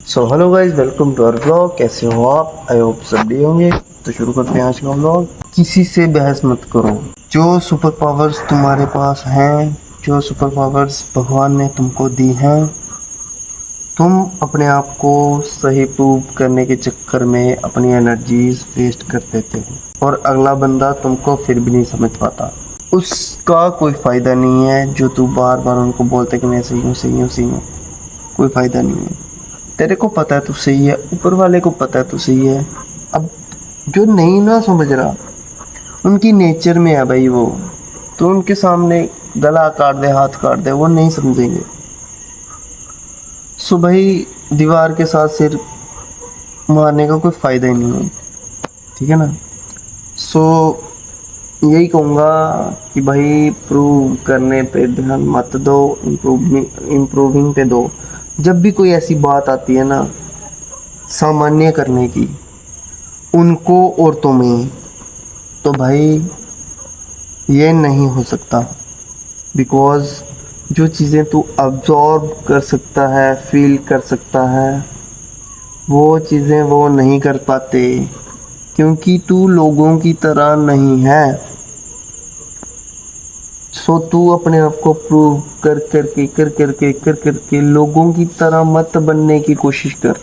So hello guys, welcome to our blog. कैसे हो आप? आई होप सब बढ़िया होंगे। तो शुरू करते हैं आज का ब्लॉग। किसी से बहस मत करो। जो सुपर पावर्स तुम्हारे पास हैं, जो सुपर पावर्स भगवान ने तुमको दी हैं, तुम अपने आप को सही प्रूव करने के चक्कर में अपनी एनर्जीज वेस्ट कर देते हो और अगला बंदा तुमको फिर भी नहीं समझ पाता। उसका कोई फ़ायदा नहीं है जो तू बार बार उनको बोलते कि मैं सही हूँ, सही हूँ, सही हूँ। कोई फ़ायदा नहीं है। तेरे को पता है तू सही है, ऊपर वाले को पता है तू सही है। अब जो नहीं ना समझ रहा, उनकी नेचर में है भाई वो। तो उनके सामने गला काट दे, हाथ काट दे, वो नहीं समझेंगे। सो भाई, दीवार के साथ सिर मारने का कोई फ़ायदा ही नहीं है। ठीक है ना? सो यही कहूँगा कि भाई प्रूव करने पे ध्यान मत दो, इम्प्रूविंग पे दो। जब भी कोई ऐसी बात आती है ना सामान्य करने की, उनको और तुम्हें, तो भाई ये नहीं हो सकता। बिकॉज़ जो चीज़ें तू अब्जॉर्ब कर सकता है, फील कर सकता है, वो चीज़ें वो नहीं कर पाते, क्योंकि तू लोगों की तरह नहीं है। सो तू अपने आप को प्रूव कर करके लोगों की तरह मत बनने की कोशिश कर।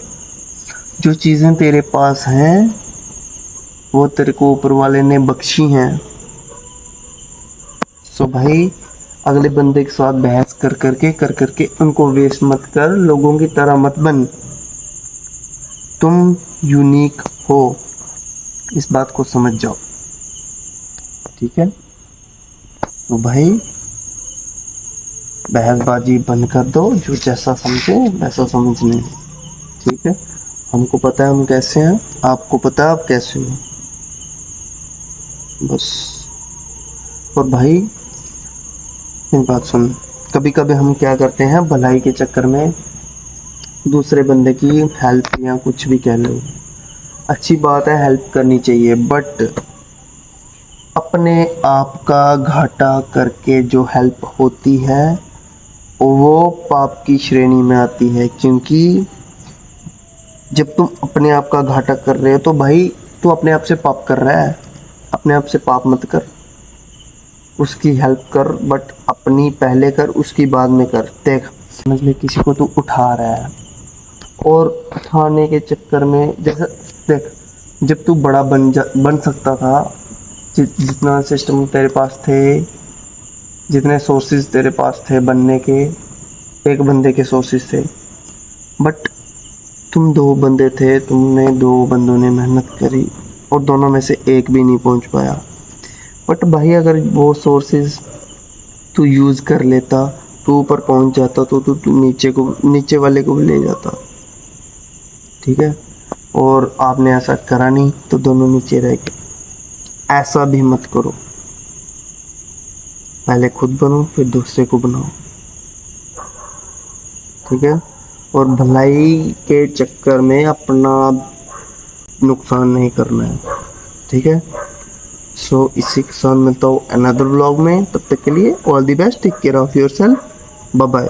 जो चीज़ें तेरे पास हैं वो तेरे को ऊपर वाले ने बख्शी हैं। सो भाई, अगले बंदे के साथ बहस कर करके उनको वेस्ट मत कर, लोगों की तरह मत बन। तुम यूनिक हो, इस बात को समझ जाओ। ठीक है? तो भाई, बहसबाजी बंद कर दो। जो जैसा समझे वैसा समझ लें। ठीक है? हमको पता है हम कैसे हैं, आपको पता है आप कैसे हो। बस। और भाई, एक बात सुन। कभी कभी हम क्या करते हैं, भलाई के चक्कर में दूसरे बंदे की हेल्प या कुछ भी कह लो, अच्छी बात है, हेल्प करनी चाहिए, बट अपने आप का घाटा करके जो हेल्प होती है वो पाप की श्रेणी में आती है। क्योंकि जब तुम अपने आप का घाटा कर रहे हो तो भाई तू अपने आप से पाप कर रहा है। अपने आप से पाप मत कर, उसकी हेल्प कर, बट अपनी पहले कर, उसकी बाद में कर। देख, समझ ले किसी को तू उठा रहा है और उठाने के चक्कर में, जैसे देख, जब तू बड़ा बन सकता था, जितना सिस्टम तेरे पास थे, जितने सोर्सेज तेरे पास थे बनने के, एक बंदे के सोर्सेज थे, बट तुम दो बंदे थे, तुमने दो बंदों ने मेहनत करी और दोनों में से एक भी नहीं पहुंच पाया। बट भाई, अगर वो सोर्सेज तू यूज़ कर लेता, तू ऊपर पहुंच जाता, तो तू नीचे वाले को भी ले जाता। ठीक है? और आपने ऐसा करा नहीं तो दोनों नीचे रह गए। ऐसा भी मत करो। पहले खुद बनो, फिर दूसरे को बनाओ। ठीक है? और भलाई के चक्कर में अपना नुकसान नहीं करना है। ठीक है? सो इसी के साथ मिलता हूँ अनदर व्लॉग में। तब तक के लिए all the best, take care of yourself, bye bye.